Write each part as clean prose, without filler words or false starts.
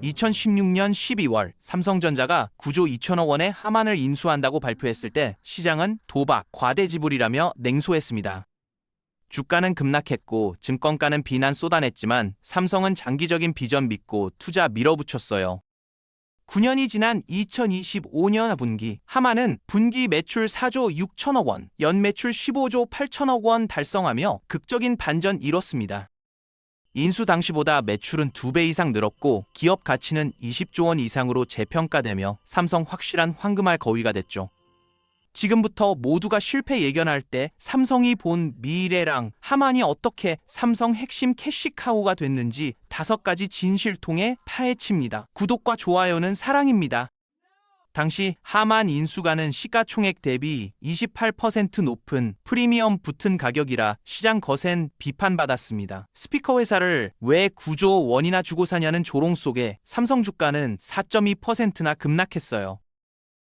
2016년 12월 삼성전자가 9조 2천억 원의 하만을 인수한다고 발표했을 때 시장은 도박, 과대 지불이라며 냉소했습니다. 주가는 급락했고 증권가는 비난 쏟아냈지만 삼성은 장기적인 비전 믿고 투자 밀어붙였어요. 9년이 지난 2025년 분기, 하만은 분기 매출 4조 6천억 원, 연매출 15조 8천억 원 달성하며 극적인 반전 이뤘습니다. 인수 당시보다 매출은 2배 이상 늘었고 기업 가치는 20조 원 이상으로 재평가되며 삼성 확실한 황금알 거위가 됐죠. 지금부터 모두가 실패 예견할 때 삼성이 본 미래랑 하만이 어떻게 삼성 핵심 캐시카우가 됐는지 5가지 진실 통해 파헤칩니다. 구독과 좋아요는 사랑입니다. 당시 하만 인수가는 시가총액 대비 28% 높은 프리미엄 붙은 가격이라 시장 거센 비판받았습니다. 스피커 회사를 왜 9조 원이나 주고 사냐는 조롱 속에 삼성 주가는 4.2%나 급락했어요.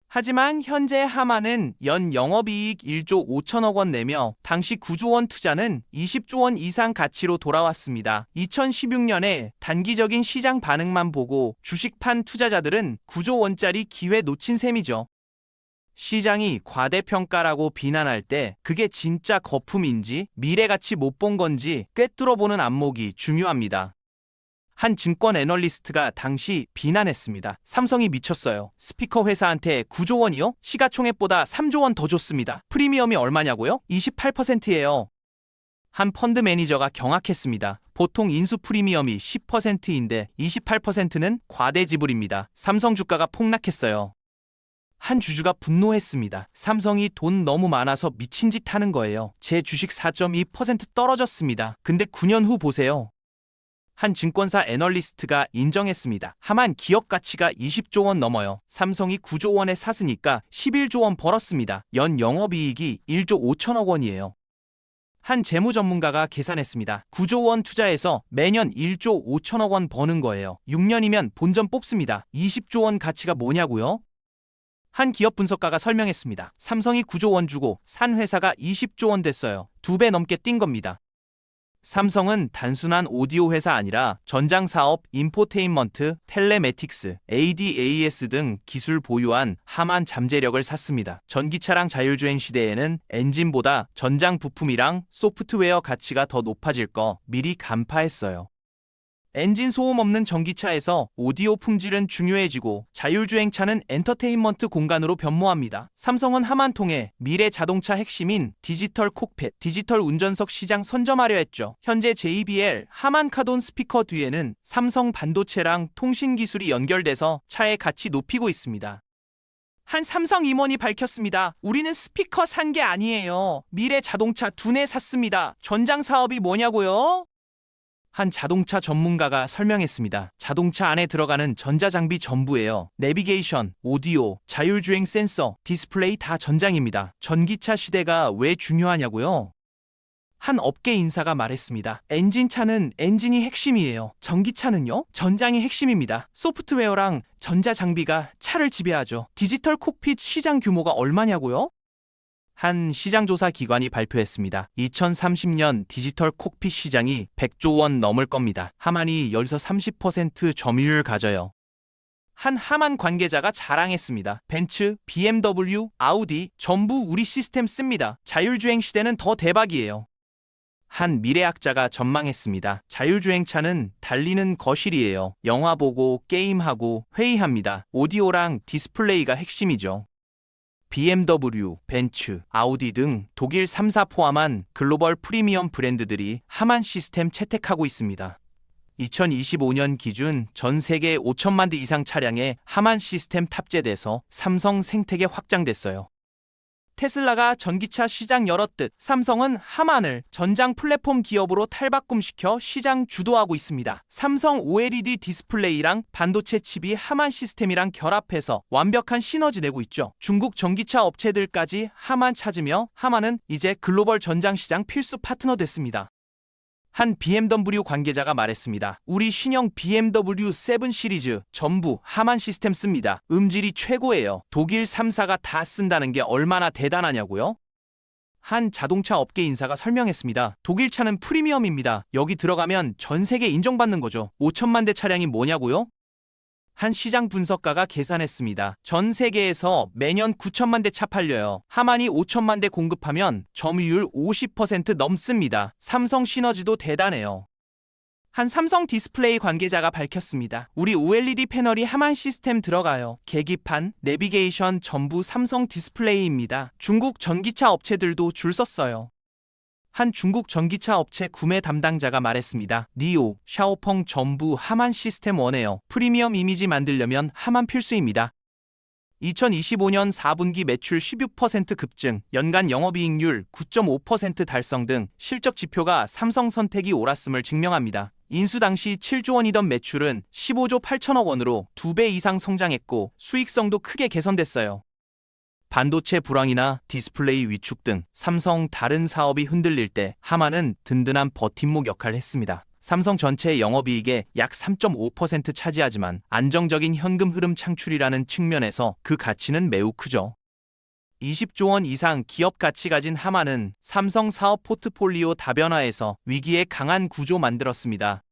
하지만 현재 하만은 연 영업이익 1조 5천억 원 내며 당시 9조 원 투자는 20조 원 이상 가치로 돌아왔습니다. 2016년에 단기적인 시장 반응만 보고 주식 판 투자자들은 9조 원짜리 기회 놓친 셈이죠. 시장이 과대평가라고 비난할 때 그게 진짜 거품인지 미래가치 못 본 건지 꿰뚫어보는 안목이 중요합니다. 한 증권 애널리스트가 당시 비난했습니다. 삼성이 미쳤어요. 스피커 회사한테 9조 원이요? 시가총액보다 3조 원 더 줬습니다. 프리미엄이 얼마냐고요? 28%예요. 한 펀드 매니저가 경악했습니다. 보통 인수 프리미엄이 10%인데 28%는 과대 지불입니다. 삼성 주가가 폭락했어요. 한 주주가 분노했습니다. 삼성이 돈 너무 많아서 미친 짓 하는 거예요. 제 주식 4.2% 떨어졌습니다. 근데 9년 후 보세요. 한 증권사 애널리스트가 인정했습니다. 하만 기업 가치가 20조 원 넘어요. 삼성이 9조 원에 샀으니까 11조 원 벌었습니다. 연 영업이익이 1조 5천억 원이에요. 한 재무 전문가가 계산했습니다. 9조 원 투자해서 매년 1조 5천억 원 버는 거예요. 6년이면 본전 뽑습니다. 20조 원 가치가 뭐냐고요? 한 기업 분석가가 설명했습니다. 삼성이 9조 원 주고 산 회사가 20조 원 됐어요. 2배 넘게 뛴 겁니다. 삼성은 단순한 오디오 회사 아니라 전장사업, 인포테인먼트, 텔레매틱스, ADAS 등 기술 보유한 하만 잠재력을 샀습니다. 전기차랑 자율주행 시대에는 엔진보다 전장 부품이랑 소프트웨어 가치가 더 높아질 거 미리 간파했어요. 엔진 소음 없는 전기차에서 오디오 품질은 중요해지고 자율주행차는 엔터테인먼트 공간으로 변모합니다. 삼성은 하만 통해 미래 자동차 핵심인 디지털 콕핏, 디지털 운전석 시장 선점하려 했죠. 현재 JBL 하만 카돈 스피커 뒤에는 삼성 반도체랑 통신 기술이 연결돼서 차의 가치 높이고 있습니다. 한 삼성 임원이 밝혔습니다. 우리는 스피커 산 게 아니에요. 미래 자동차 두뇌 샀습니다. 전장 사업이 뭐냐고요? 한 자동차 전문가가 설명했습니다. 자동차 안에 들어가는 전자장비 전부예요. 내비게이션, 오디오, 자율주행 센서, 디스플레이 다 전장입니다. 전기차 시대가 왜 중요하냐고요? 한 업계 인사가 말했습니다. 엔진차는 엔진이 핵심이에요. 전기차는요? 전장이 핵심입니다. 소프트웨어랑 전자장비가 차를 지배하죠. 디지털 콕핏 시장 규모가 얼마냐고요? 한 시장조사 기관이 발표했습니다. 2030년 디지털 콕핏 시장이 100조 원 넘을 겁니다. 하만이 여기서 30% 점유율 가져요. 한 하만 관계자가 자랑했습니다. 벤츠, BMW, 아우디 전부 우리 시스템 씁니다. 자율주행 시대는 더 대박이에요. 한 미래학자가 전망했습니다. 자율주행차는 달리는 거실이에요. 영화 보고 게임하고 회의합니다. 오디오랑 디스플레이가 핵심이죠. BMW, 벤츠, 아우디 등 독일 3사 포함한 글로벌 프리미엄 브랜드들이 하만 시스템 채택하고 있습니다. 2025년 기준 전 세계 5천만 대 이상 차량에 하만 시스템 탑재돼서 삼성 생태계 확장됐어요. 테슬라가 전기차 시장 열었듯 삼성은 하만을 전장 플랫폼 기업으로 탈바꿈시켜 시장 주도하고 있습니다. 삼성 OLED 디스플레이랑 반도체 칩이 하만 시스템이랑 결합해서 완벽한 시너지 내고 있죠. 중국 전기차 업체들까지 하만 찾으며 하만은 이제 글로벌 전장 시장 필수 파트너 됐습니다. 한 BMW 관계자가 말했습니다. 우리 신형 BMW 7 시리즈 전부 하만 시스템 씁니다. 음질이 최고예요. 독일 3사가 다 쓴다는 게 얼마나 대단하냐고요? 한 자동차 업계 인사가 설명했습니다. 독일 차는 프리미엄입니다. 여기 들어가면 전 세계 인정받는 거죠. 5천만 대 차량이 뭐냐고요? 한 시장 분석가가 계산했습니다. 전 세계에서 매년 9천만 대 차 팔려요. 하만이 5천만 대 공급하면 점유율 50% 넘습니다. 삼성 시너지도 대단해요. 한 삼성 디스플레이 관계자가 밝혔습니다. 우리 OLED 패널이 하만 시스템 들어가요. 계기판, 내비게이션 전부 삼성 디스플레이입니다. 중국 전기차 업체들도 줄 섰어요. 한 중국 전기차 업체 구매 담당자가 말했습니다. 니오, 샤오펑 전부 하만 시스템 원해요. 프리미엄 이미지 만들려면 하만 필수입니다. 2025년 4분기 매출 16% 급증, 연간 영업이익률 9.5% 달성 등 실적 지표가 삼성 선택이 옳았음을 증명합니다. 인수 당시 7조 원이던 매출은 15조 8천억 원으로 2배 이상 성장했고 수익성도 크게 개선됐어요. 반도체 불황이나 디스플레이 위축 등 삼성 다른 사업이 흔들릴 때 하만은 든든한 버팀목 역할을 했습니다. 삼성 전체 영업이익의 약 3.5% 차지하지만 안정적인 현금 흐름 창출이라는 측면에서 그 가치는 매우 크죠. 20조 원 이상 기업 가치 가진 하만은 삼성 사업 포트폴리오 다변화에서 위기에 강한 구조 만들었습니다.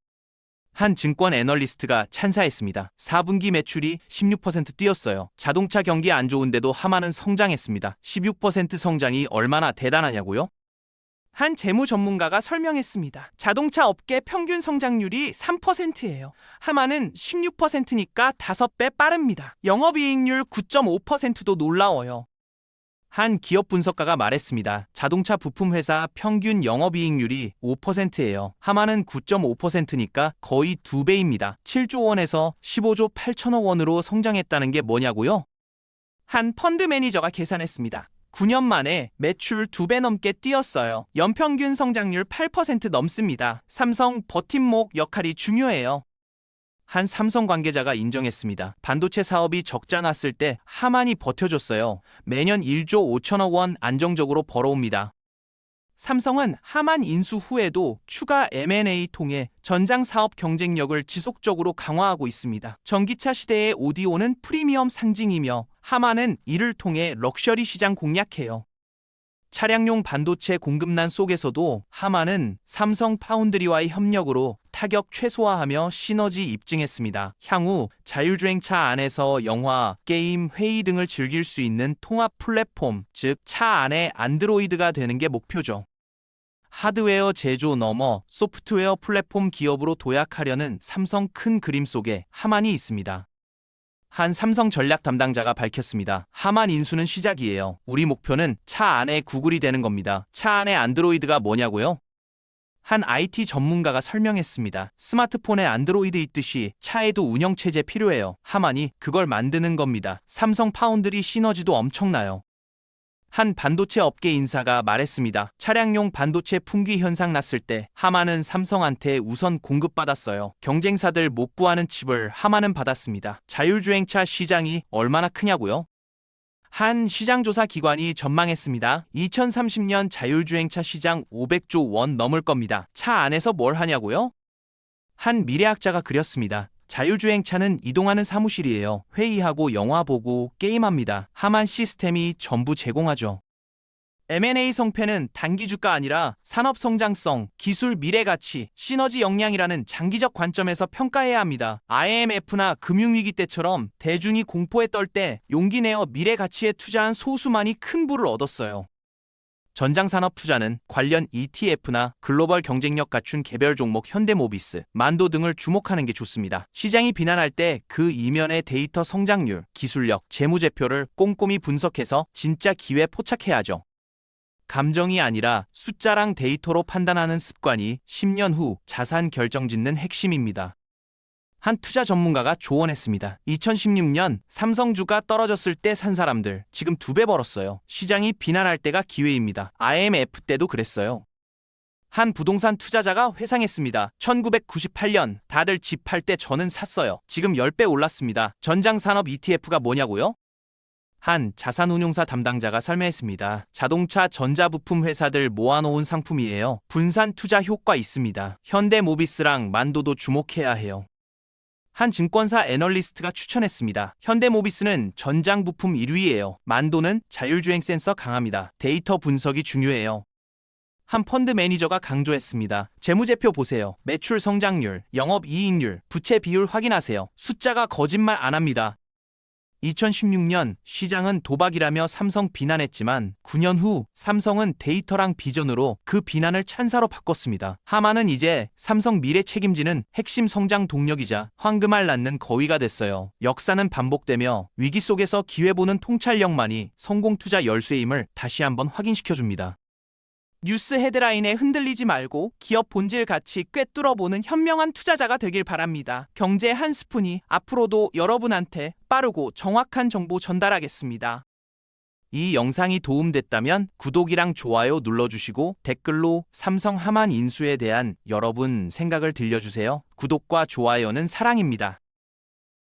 한 증권 애널리스트가 찬사했습니다. 4분기 매출이 16% 뛰었어요. 자동차 경기 안 좋은데도 하만은 성장했습니다. 16% 성장이 얼마나 대단하냐고요? 한 재무 전문가가 설명했습니다. 자동차 업계 평균 성장률이 3%예요. 하만은 16%니까 5배 빠릅니다. 영업이익률 9.5%도 놀라워요. 한 기업 분석가가 말했습니다. 자동차 부품 회사 평균 영업이익률이 5%예요. 하만은 9.5%니까 거의 2배입니다. 7조 원에서 15조 8천억 원으로 성장했다는 게 뭐냐고요? 한 펀드 매니저가 계산했습니다. 9년 만에 매출 2배 넘게 뛰었어요. 연평균 성장률 8% 넘습니다. 삼성 버팀목 역할이 중요해요. 한 삼성 관계자가 인정했습니다. 반도체 사업이 적자 났을 때 하만이 버텨줬어요. 매년 1조 5천억 원 안정적으로 벌어옵니다. 삼성은 하만 인수 후에도 추가 M&A 통해 전장 사업 경쟁력을 지속적으로 강화하고 있습니다. 전기차 시대의 오디오는 프리미엄 상징이며 하만은 이를 통해 럭셔리 시장 공략해요. 차량용 반도체 공급난 속에서도 하만은 삼성 파운드리와의 협력으로 타격 최소화하며 시너지 입증했습니다. 향후 자율주행차 안에서 영화, 게임, 회의 등을 즐길 수 있는 통합 플랫폼, 즉 차 안에 안드로이드가 되는 게 목표죠. 하드웨어 제조 넘어 소프트웨어 플랫폼 기업으로 도약하려는 삼성 큰 그림 속에 하만이 있습니다. 한 삼성 전략 담당자가 밝혔습니다. 하만 인수는 시작이에요. 우리 목표는 차 안에 구글이 되는 겁니다. 차 안에 안드로이드가 뭐냐고요? 한 IT 전문가가 설명했습니다. 스마트폰에 안드로이드 있듯이 차에도 운영체제 필요해요. 하만이 그걸 만드는 겁니다. 삼성 파운드리 시너지도 엄청나요. 한 반도체 업계 인사가 말했습니다. 차량용 반도체 품귀 현상 났을 때 하만은 삼성한테 우선 공급받았어요. 경쟁사들 못 구하는 칩을 하만은 받았습니다. 자율주행차 시장이 얼마나 크냐고요? 한 시장조사 기관이 전망했습니다. 2030년 자율주행차 시장 500조 원 넘을 겁니다. 차 안에서 뭘 하냐고요? 한 미래학자가 그렸습니다. 자율주행차는 이동하는 사무실이에요. 회의하고 영화 보고 게임합니다. 하만 시스템이 전부 제공하죠. M&A 성패는 단기 주가 아니라 산업 성장성, 기술 미래 가치, 시너지 역량이라는 장기적 관점에서 평가해야 합니다. IMF나 금융위기 때처럼 대중이 공포에 떨 때 용기 내어 미래 가치에 투자한 소수만이 큰 부를 얻었어요. 전장산업 투자는 관련 ETF나 글로벌 경쟁력 갖춘 개별 종목 현대모비스, 만도 등을 주목하는 게 좋습니다. 시장이 비난할 때 그 이면의 데이터 성장률, 기술력, 재무제표를 꼼꼼히 분석해서 진짜 기회 포착해야죠. 감정이 아니라 숫자랑 데이터로 판단하는 습관이 10년 후 자산 결정짓는 핵심입니다. 한 투자 전문가가 조언했습니다. 2016년 삼성주가 떨어졌을 때 산 사람들 지금 2배 벌었어요. 시장이 비난할 때가 기회입니다. IMF 때도 그랬어요. 한 부동산 투자자가 회상했습니다. 1998년 다들 집 팔 때 저는 샀어요. 지금 10배 올랐습니다. 전장산업 ETF가 뭐냐고요? 한 자산운용사 담당자가 설명했습니다. 자동차 전자부품 회사들 모아놓은 상품이에요. 분산 투자 효과 있습니다. 현대모비스랑 만도도 주목해야 해요. 한 증권사 애널리스트가 추천했습니다. 현대모비스는 전장 부품 1위예요. 만도는 자율주행 센서 강합니다. 데이터 분석이 중요해요. 한 펀드 매니저가 강조했습니다. 재무제표 보세요. 매출 성장률, 영업이익률, 부채 비율 확인하세요. 숫자가 거짓말 안 합니다. 2016년 시장은 도박이라며 삼성 비난했지만 9년 후 삼성은 데이터랑 비전으로 그 비난을 찬사로 바꿨습니다. 하만은 이제 삼성 미래 책임지는 핵심 성장 동력이자 황금알 낳는 거위가 됐어요. 역사는 반복되며 위기 속에서 기회 보는 통찰력만이 성공 투자 열쇠임을 다시 한번 확인시켜줍니다. 뉴스 헤드라인에 흔들리지 말고 기업 본질 가치 꿰뚫어보는 현명한 투자자가 되길 바랍니다. 경제 한 스푼이 앞으로도 여러분한테 빠르고 정확한 정보 전달하겠습니다. 이 영상이 도움됐다면 구독이랑 좋아요 눌러주시고 댓글로 삼성 하만 인수에 대한 여러분 생각을 들려주세요. 구독과 좋아요는 사랑입니다.